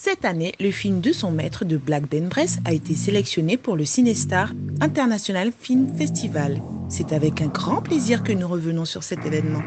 Cette année, le film 200 mètres de Black Ben Bress a été sélectionné pour le Cinestar International Film Festival. C'est avec un grand plaisir que nous revenons sur cet événement.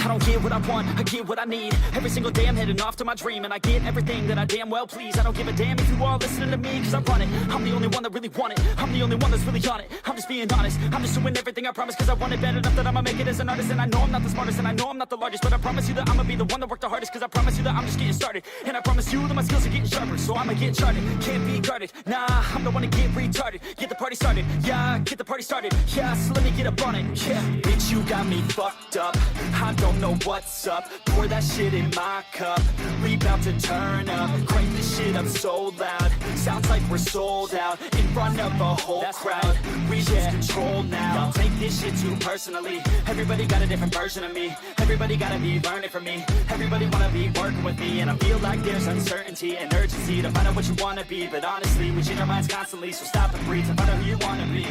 I don't get what I want, I get what I need. Every single day I'm heading off to my dream, and I get everything that I damn well please. I don't give a damn if you all listening to me, cause I run it. I'm the only one that really want it, I'm the only one that's really on it. I'm just being honest, I'm just doing everything I promise, cause I want it bad enough that I'ma make it as an artist. And I know I'm not the smartest, and I know I'm not the largest, but I promise you that I'ma be the one that worked the hardest. Cause I promise you that I'm just getting started, and I promise you that my skills are getting sharper. So I'ma get charted, can't be guarded. Nah, I'm the one to get retarded. Get the party started, yeah, get the party started. Yeah, so let me get up on it, yeah. Bitch, you got me fucked up, I don't know what's up. Pour that shit in my cup, we bout to turn up. Crank this shit up so loud, sounds like we're sold out. In front of a whole crowd, we lose control now. Don't take this shit too personally, everybody got a different version of me. Everybody gotta be learning from me, everybody wanna be working with me. And I feel like there's uncertainty and urgency to find out what you wanna be. But honestly, we change our minds constantly, so stop and breathe and find out who you wanna be.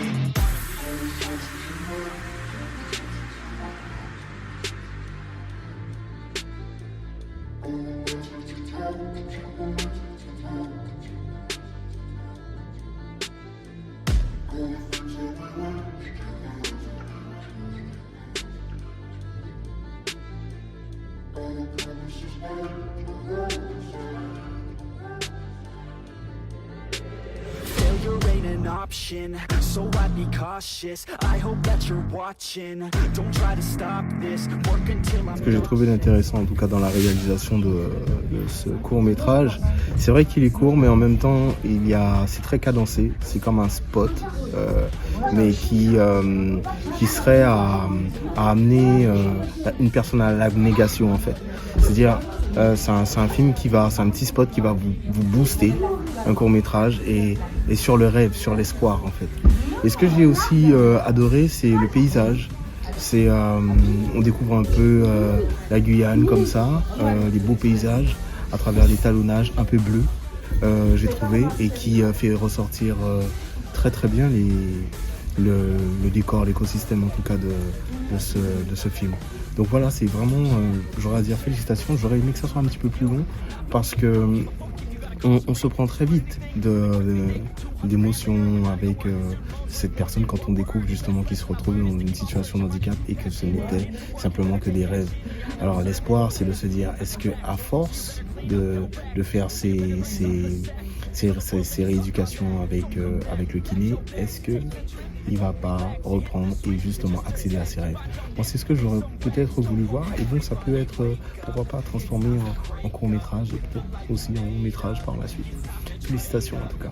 Failure ain't an option, so I'd be cautious. I hope that you're watching. Don't try to stop this. Work until I'm. Ce que j'ai trouvé d'intéressant, en tout cas dans la réalisation de ce court métrage, c'est vrai qu'il est court, mais en même temps, c'est très cadencé. C'est comme un spot, mais qui serait à amener une personne à l'abnégation en fait. C'est-à-dire, c'est un film c'est un petit spot qui va vous booster, un court métrage, et sur le rêve, sur l'espoir en fait. Et ce que j'ai aussi adoré, c'est le paysage. On découvre un peu la Guyane comme ça, des beaux paysages à travers des talonnages un peu bleus, j'ai trouvé, et qui fait ressortir très très bien le décor, l'écosystème en tout cas de ce film. Donc voilà, c'est vraiment, j'aurais à dire félicitations. J'aurais aimé que ça soit un petit peu plus long parce que on se prend très vite d'émotions avec cette personne quand on découvre justement qu'il se retrouve dans une situation de handicap et que ce n'était simplement que des rêves. Alors l'espoir, c'est de se dire, est-ce que à force de faire ces rééducations avec le kiné, est-ce que il va pas reprendre et justement accéder à ses rêves. Bon, c'est ce que j'aurais peut-être voulu voir, et donc ça peut être, pourquoi pas, transformé en court-métrage et peut-être aussi en long-métrage par la suite. Félicitations en tout cas.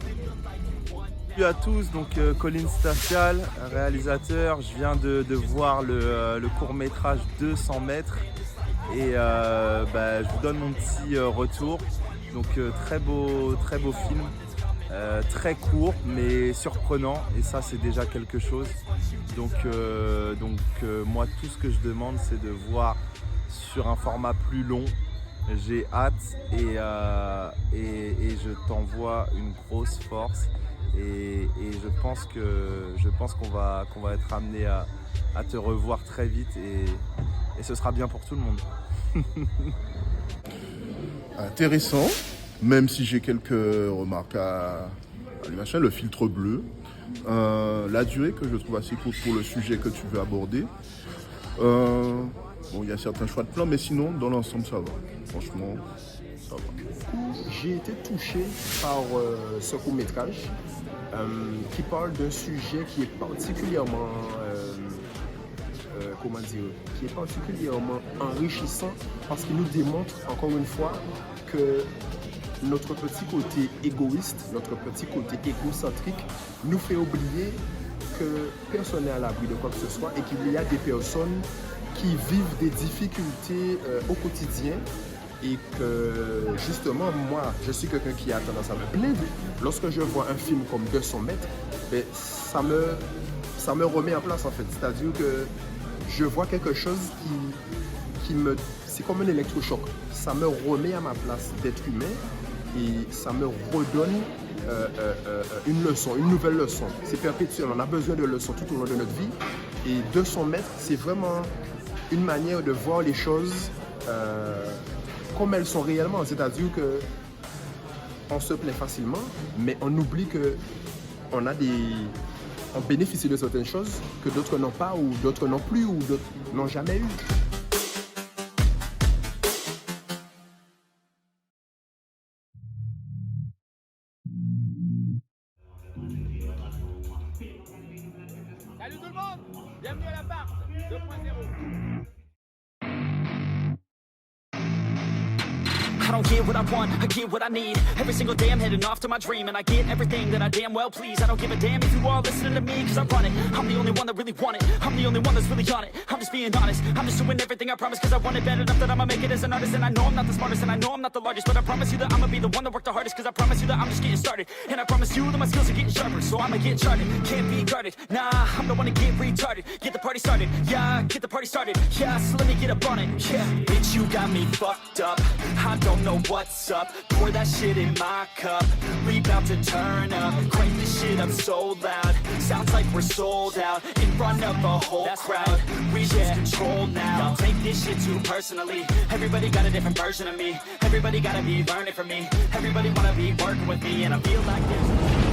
Salut à tous, donc Colin Stafial, réalisateur. Je viens de voir le court-métrage 200 mètres et je vous donne mon petit retour. Donc très beau film. Très court mais surprenant, et ça c'est déjà quelque chose. Donc moi tout ce que je demande c'est de voir sur un format plus long. J'ai hâte et je t'envoie une grosse force et je pense qu'on va être amené à te revoir très vite et ce sera bien pour tout le monde. Intéressant. Même si j'ai quelques remarques à l'animation, le filtre bleu, la durée que je trouve assez courte pour le sujet que tu veux aborder. Il y a certains choix de plan, mais sinon, dans l'ensemble, ça va. Franchement, ça va. J'ai été touché par ce court-métrage qui parle d'un sujet qui est particulièrement, qui est particulièrement enrichissant parce qu'il nous démontre encore une fois que notre petit côté égoïste, notre petit côté égocentrique nous fait oublier que personne n'est à l'abri de quoi que ce soit et qu'il y a des personnes qui vivent des difficultés au quotidien et que justement moi je suis quelqu'un qui a tendance à me plaindre. Lorsque je vois un film comme 200 mètres, ça me remet en place en fait, c'est-à-dire que je vois quelque chose c'est comme un électrochoc, ça me remet à ma place d'être humain et ça me redonne une leçon, une nouvelle leçon. C'est perpétuel, on a besoin de leçons tout au long de notre vie et 200 mètres, c'est vraiment une manière de voir les choses comme elles sont réellement. C'est-à-dire que on se plaît facilement, mais on oublie que on bénéficie de certaines choses que d'autres n'ont pas, ou d'autres n'ont plus, ou d'autres n'ont jamais eu. Salut tout le monde, bienvenue à l'appart 2.0. I don't get what I want, I get what I need. Every single day I'm heading off to my dream, and I get everything that I damn well please. I don't give a damn if you all listening to me, cause I run it. I'm the only one that really want it, I'm the only one that's really on it. I'm just being honest, I'm just doing everything I promise, cause I want it bad enough that I'ma make it as an artist. And I know I'm not the smartest, and I know I'm not the largest, but I promise you that I'ma be the one that worked the hardest. Cause I promise you that I'm just getting started, and I promise you that my skills are getting sharper. So I'ma get charted, can't be guarded. Nah, I'm the one to get retarded. Get the party started, yeah, get the party started. Yeah, so let me get up on it, yeah. Bitch, you got me fucked up, I don't know what's up. Pour that shit in my cup, we bout to turn up. Crank this shit up so loud, sounds like we're sold out. In front of a whole crowd, we lose control now. Don't take this shit too personally, everybody got a different version of me. Everybody gotta be learning from me, everybody wanna be working with me. And I feel like this.